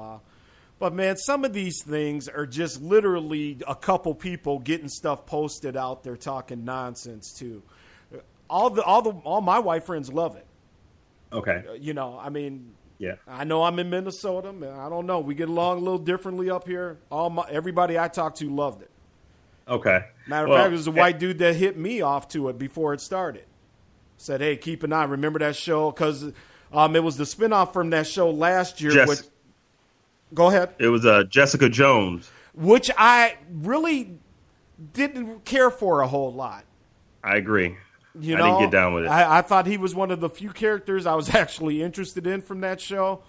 while. But, man, some of these things are just literally a couple people getting stuff posted out there talking nonsense, too. All my white friends love it. Okay. I mean, yeah. I know I'm in Minnesota. Man, I don't know. We get along a little differently up here. Everybody I talked to loved it. Okay. Matter of fact, there was a white dude that hit me off to it before it started. Said, hey, keep an eye. Remember that show? Because it was the spinoff from that show last year. Go ahead. It was Jessica Jones. Which I really didn't care for a whole lot. I agree. I didn't get down with it. I thought he was one of the few characters I was actually interested in from that show.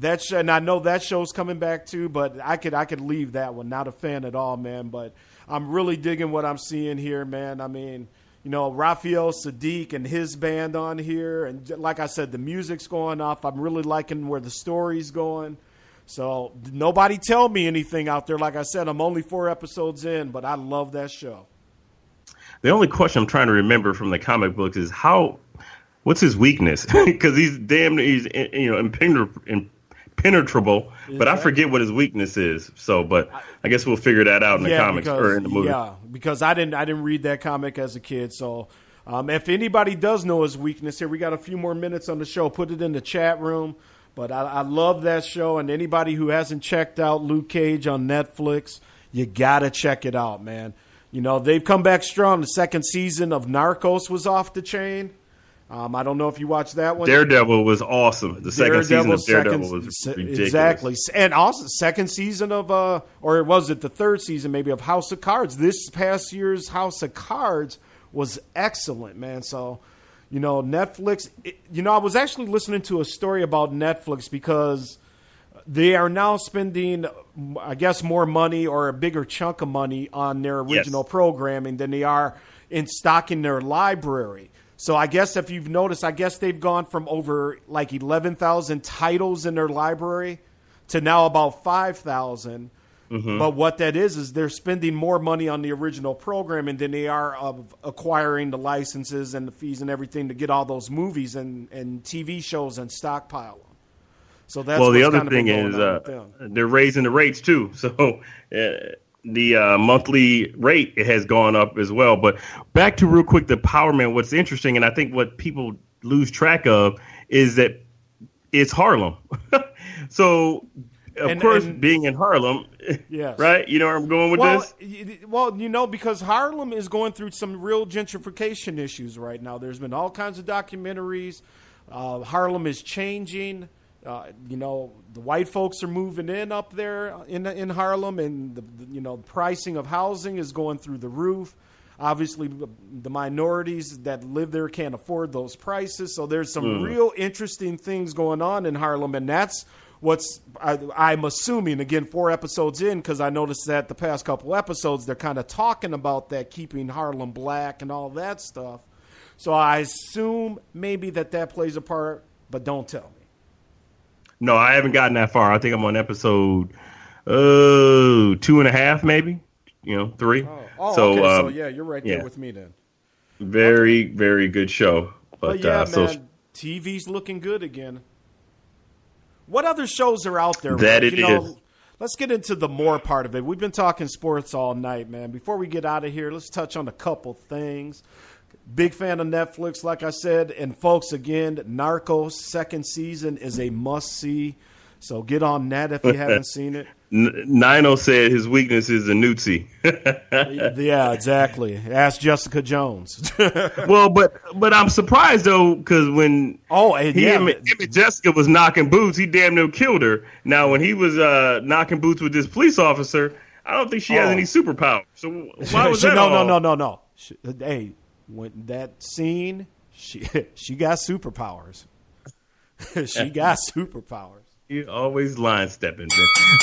And I know that show's coming back too, but I could leave that one. Not a fan at all, man. But I'm really digging what I'm seeing here, man. I mean, Raphael Sadiq and his band on here. And like I said, the music's going off. I'm really liking where the story's going. So nobody tell me anything out there. Like I said, I'm only 4 episodes in, but I love that show. The only question I'm trying to remember from the comic books is what's his weakness? Because he's impenetrable, but I forget what his weakness is. So, but I guess we'll figure that out in the comics or in the movie. Yeah, because I didn't read that comic as a kid. So, if anybody does know his weakness here, we got a few more minutes on the show. Put it in the chat room. But I love that show, and anybody who hasn't checked out Luke Cage on Netflix, you got to check it out, man. They've come back strong. The second season of Narcos was off the chain. I don't know if you watched that one. Daredevil was awesome. The second season of Daredevil was ridiculous. Exactly. And also second season of, or was it the third season maybe, of House of Cards. This past year's House of Cards was excellent, man. So, Netflix, I was actually listening to a story about Netflix because they are now spending, I guess, more money or a bigger chunk of money on their original programming than they are in stocking their library. So I guess if you've noticed, they've gone from over like 11,000 titles in their library to now about 5,000. Mm-hmm. But what that is they're spending more money on the original programming than they are of acquiring the licenses and the fees and everything to get all those movies and TV shows and stockpile them. So that's the other thing is they're raising the rates too. So the monthly rate has gone up as well. But back to real quick, the Power Man. What's interesting, and I think what people lose track of, is that it's Harlem. So. Of course, being in Harlem, yes. Right? You know where I'm going with this? Well, because Harlem is going through some real gentrification issues right now. There's been all kinds of documentaries. Harlem is changing. The white folks are moving in up there in Harlem, and the pricing of housing is going through the roof. Obviously, the minorities that live there can't afford those prices. So there's some real interesting things going on in Harlem, and that's I'm assuming, again, 4 episodes in, because I noticed that the past couple episodes, they're kind of talking about that, keeping Harlem black and all that stuff. So I assume maybe that plays a part, but don't tell me. No, I haven't gotten that far. I think I'm on episode 2.5, maybe, 3. So, okay. So yeah, you're right there with me then. Very, very good show. But yeah, man, TV's looking good again. What other shows are out there? That it is. Let's get into the more part of it. We've been talking sports all night, man. Before we get out of here, let's touch on a couple things. Big fan of Netflix, like I said. And, folks, again, Narcos second season is a must-see. So get on that if you haven't seen it. Nino said his weakness is a nudie. Yeah, exactly. Ask Jessica Jones. Well, but I'm surprised though, because when him and Jessica was knocking boots, he damn near killed her. Now when he was knocking boots with this police officer, I don't think she has any superpower. So why was that? No. Hey, when that scene, she got superpowers. She got superpowers. You always line stepping.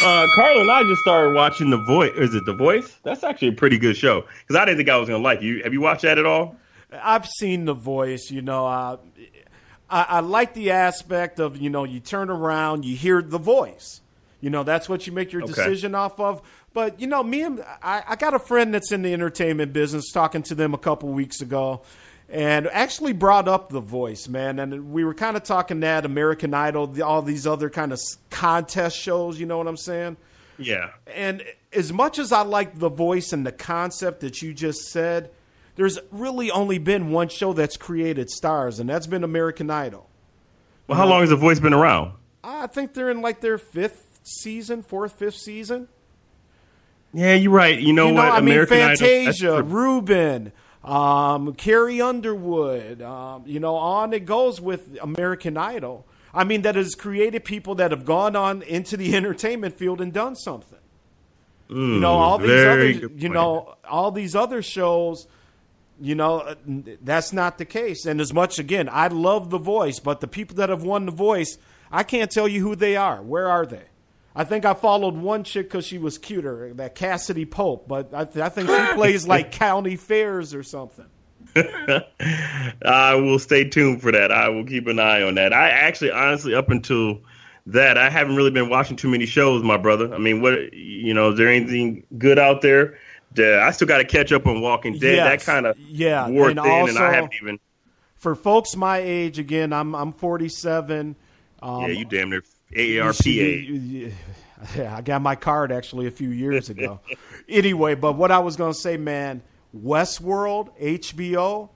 Carl and I just started watching The Voice. Is it The Voice? That's actually a pretty good show because I didn't think I was going to like it. Have you watched that at all? I've seen The Voice. I like the aspect of, you turn around, you hear the voice. That's what you make your decision off of. But, I got a friend that's in the entertainment business, talking to them a couple weeks ago. and actually brought up The Voice, man. And we were kind of talking that American Idol, all these other kind of contest shows, you know what I'm saying? Yeah. And as much as I like The Voice and the concept that you just said, there's really only been one show that's created stars, and that's been American Idol. Well, how long has The Voice been around? I think they're in like their fifth, fifth season. Yeah, you're right. You know what? I mean, American Fantasia, Idol, Ruben, Carrie Underwood, on it goes with American Idol. I mean, that has created people that have gone on into the entertainment field and done something. All these other shows, that's not the case. And as much, again, I love The Voice, but the people that have won The Voice, I can't tell you who they are. Where are they? I think I followed one chick because she was cuter, that Cassidy Pope, but I think she plays like county fairs or something. I will stay tuned for that. I will keep an eye on that. I actually, honestly, up until that, I haven't really been watching too many shows, my brother. I mean, is there anything good out there? I still got to catch up on Walking Dead. Yes. That kind of wore thin, and I haven't even. For folks my age, again, I'm 47. You damn near AARP. Yeah, I got my card actually a few years ago. Anyway, but what I was going to say, man, Westworld, HBO,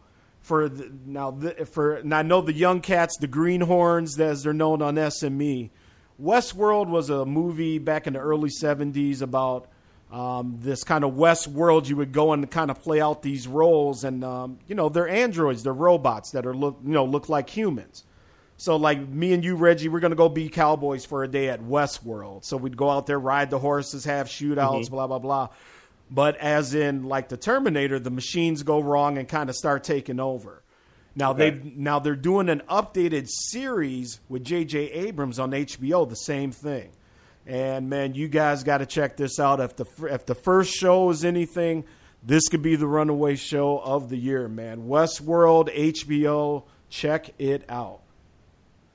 and I know the young cats, the greenhorns, as they're known on SME. Westworld was a movie back in the early 70s about this kind of Westworld. You would go and kind of play out these roles, and they're androids, they're robots that are look like humans. So like me and you, Reggie, we're going to go be cowboys for a day at Westworld. So we'd go out there, ride the horses, have shootouts, blah, blah, blah. But as in like the Terminator, the machines go wrong and kind of start taking over. Now they're doing an updated series with J.J. Abrams on HBO, the same thing. And man, you guys got to check this out. If the first show is anything, this could be the runaway show of the year, man. Westworld, HBO, check it out.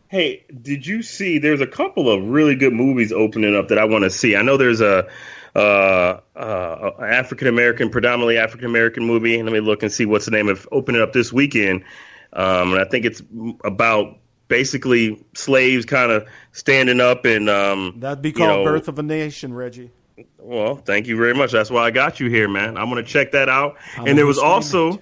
Hey, did you see? There's a couple of really good movies opening up that I want to see. I know there's a predominantly African American movie. Let me look and see what's the name of opening up this weekend. And I think it's about basically slaves kind of standing up and that'd be called Birth of a Nation, Reggie. Well, thank you very much. That's why I got you here, man. I'm going to check that out. And there was also.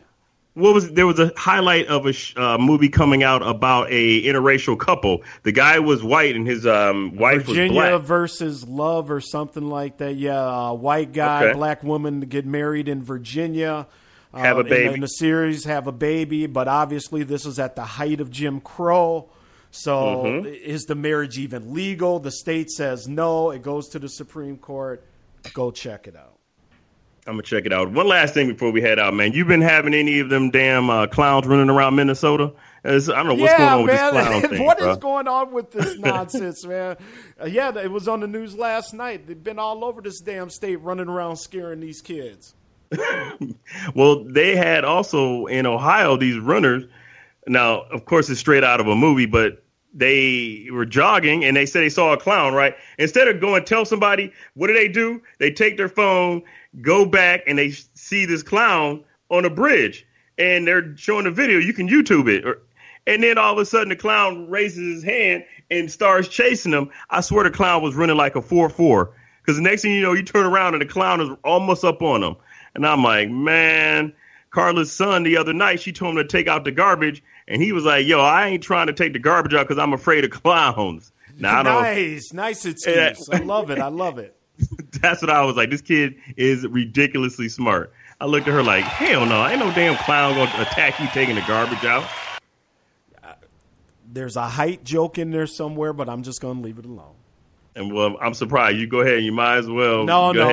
There was a highlight of a movie coming out about a interracial couple. The guy was white and his wife was black. Virginia versus Love or something like that. Yeah, white guy, black woman to get married in Virginia. Have a baby. In the series, have a baby. But obviously this is at the height of Jim Crow. So is the marriage even legal? The state says no. It goes to the Supreme Court. Go check it out. I'm going to check it out. One last thing before we head out, man. You been having any of them damn clowns running around Minnesota? I don't know what's going on with this clown thing. What is going on with this nonsense, man? It was on the news last night. They've been all over this damn state running around scaring these kids. Well, they had also in Ohio these runners. Now, of course, it's straight out of a movie, but they were jogging and they said they saw a clown, right? Instead of going tell somebody, what do? They take their phone, go back, and they see this clown on a bridge. And they're showing the video. You can YouTube it. And then all of a sudden the clown raises his hand and starts chasing them. I swear the clown was running like a 4-4. Because the next thing you know, you turn around and the clown is almost up on them. And I'm like, man, Carla's son the other night, she told him to take out the garbage. And he was like, yo, I ain't trying to take the garbage out because I'm afraid of clowns. Now, Nice excuse. I love it. That's what I was like. This kid is ridiculously smart. I looked at her like, hell no, ain't no damn clown going to attack you taking the garbage out. There's a height joke in there somewhere, but I'm just going to leave it alone. And well, I'm surprised. You go ahead. You might as well. No. That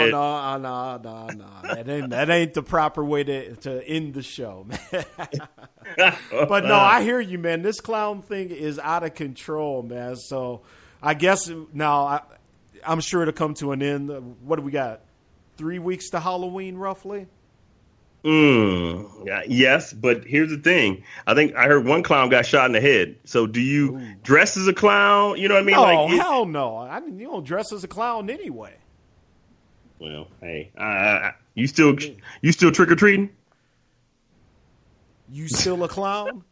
ain't the proper way to end the show, man. But no, I hear you, man. This clown thing is out of control, man. So I guess now I'm sure it'll come to an end. What do we got? 3 weeks to Halloween, roughly? Yes, but here's the thing. I think I heard one clown got shot in the head. So do you dress as a clown? You know what I mean? No, hell no. You don't dress as a clown anyway. Well, hey, you still trick or treating? You still a clown?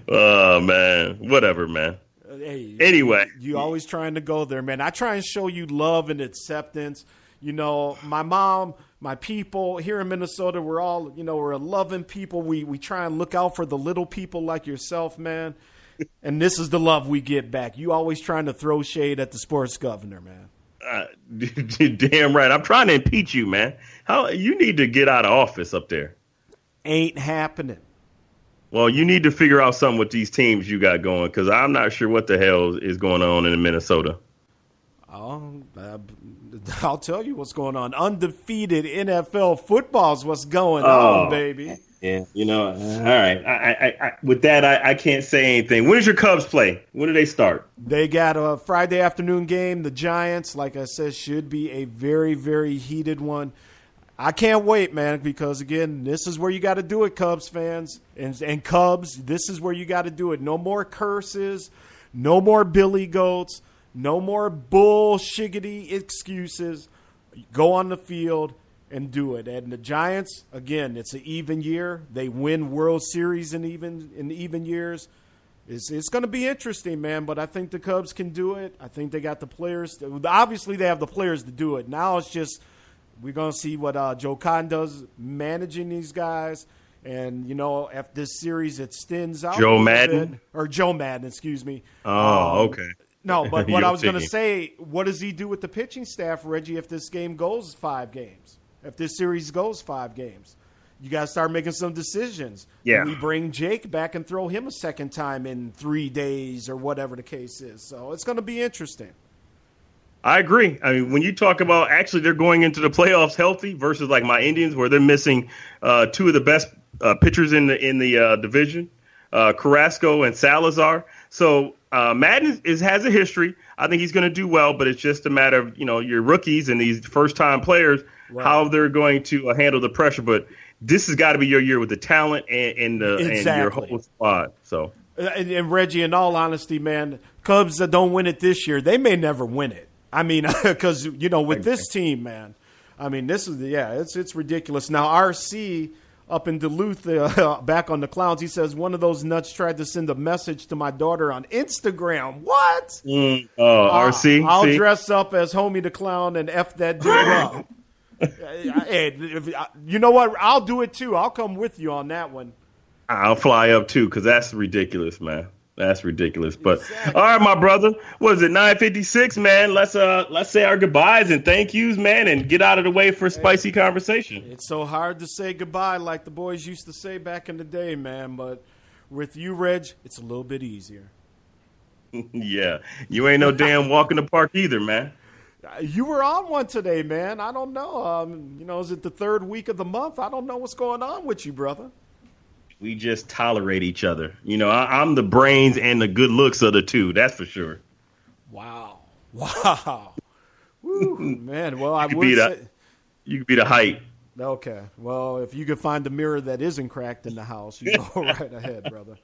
Oh, man. Whatever, man. Hey, anyway. You always trying to go there, man. I try and show you love and acceptance. You know, my mom, my people here in Minnesota, we're all, we're a loving people. We try and look out for the little people like yourself, man. And this is the love we get back. You always trying to throw shade at the sports governor, man. Damn right. I'm trying to impeach you, man. You need to get out of office up there. Ain't happening. Well, you need to figure out something with these teams you got going, because I'm not sure what the hell is going on in Minnesota. I'll tell you what's going on. Undefeated NFL football is what's going on, baby. Yeah, all right. I with that, I can't say anything. When does your Cubs play? When do they start? They got a Friday afternoon game. The Giants, like I said, should be a very, very heated one. I can't wait, man, because, again, this is where you got to do it, Cubs fans. And Cubs, this is where you got to do it. No more curses. No more billy goats. No more bullshiggity excuses. Go on the field and do it. And the Giants, again, it's an even year. They win World Series in even years. It's going to be interesting, man, but I think the Cubs can do it. I think they got the players. Obviously, they have the players to do it. Now it's just we're going to see what Joe Cotton does managing these guys. And, if this series extends out Joe Madden? Joe Madden, excuse me. Oh, okay. No, but what I was going to say, what does he do with the pitching staff, Reggie, if this game goes 5 games? If this series goes 5 games? You got to start making some decisions. Yeah. We bring Jake back and throw him a second time in 3 days or whatever the case is. So it's going to be interesting. I agree. I mean, when you talk about actually they're going into the playoffs healthy versus like my Indians, where they're missing 2 of the best pitchers in the division, Carrasco and Salazar. So Madden has a history. I think he's going to do well, but it's just a matter of your rookies and these first-time players, right, how they're going to handle the pressure. But this has got to be your year with the talent and your whole squad. So and Reggie, in all honesty, man, Cubs that don't win it this year, they may never win it. I mean, because, with this team, man, I mean, this is, it's ridiculous. Now, RC up in Duluth, back on the Clowns, he says, one of those nuts tried to send a message to my daughter on Instagram. What? RC? I'll dress up as Homie the Clown and F that dude up. Hey, you know what? I'll do it, too. I'll come with you on that one. I'll fly up, too, because that's ridiculous, man. That's ridiculous. But all right, my brother, what is it, 9:56, man? Let's say our goodbyes and thank yous, man, and get out of the way for a spicy conversation. It's so hard to say goodbye like the boys used to say back in the day, man. But with you, Reg, it's a little bit easier. Yeah. You ain't no damn walk in the park either, man. You were on one today, man. I don't know. Is it the 3rd week of the month? I don't know what's going on with you, brother. We just tolerate each other. I'm the brains and the good looks of the two. That's for sure. Wow. Woo, man. Well, you could be the height. Okay. Well, if you could find the mirror that isn't cracked in the house, you go right ahead, brother.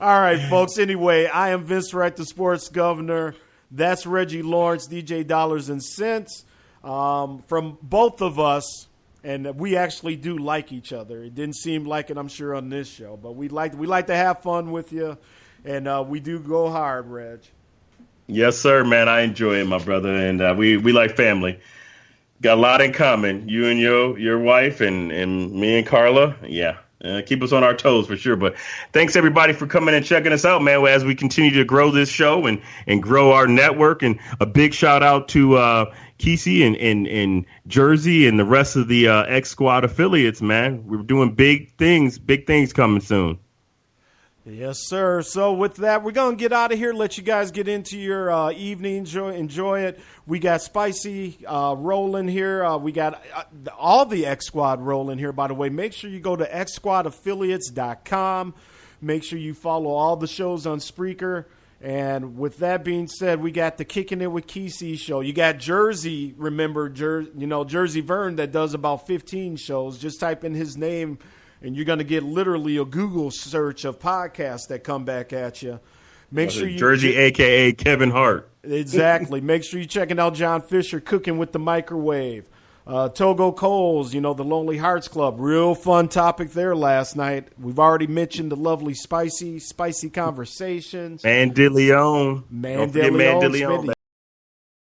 All right, folks. Anyway, I am Vince Wright, the sports governor. That's Reggie Lawrence, DJ Dollars and Cents. From both of us. And we actually do like each other. It didn't seem like it, I'm sure, on this show. But we like to have fun with you, and we do go hard, Reg. Yes, sir, man. I enjoy it, my brother, and we like family. Got a lot in common. You and your wife and me and Carla. Yeah, keep us on our toes for sure. But thanks, everybody, for coming and checking us out, man, as we continue to grow this show and grow our network. And a big shout-out to Kesey and Jersey and the rest of the X Squad affiliates, man. We're doing big things coming soon. Yes, sir. So with that, we're going to get out of here, let you guys get into your evening. Enjoy it. We got Spicy rolling here. We got all the X Squad rolling here, by the way. Make sure you go to xsquadaffiliates.com. Make sure you follow all the shows on Spreaker. And with that being said, we got the Kicking It with Kesey show. You got Jersey, remember, Jersey Vern, that does about 15 shows. Just type in his name, and you're going to get literally a Google search of podcasts that come back at you. Make sure you Jersey, a.k.a. Kevin Hart. Exactly. Make sure you're checking out John Fisher, Cooking with the Microwave. Togo Coles, the Lonely Hearts Club. Real fun topic there last night. We've already mentioned the lovely spicy conversations. Man de Leon. Man de Leon.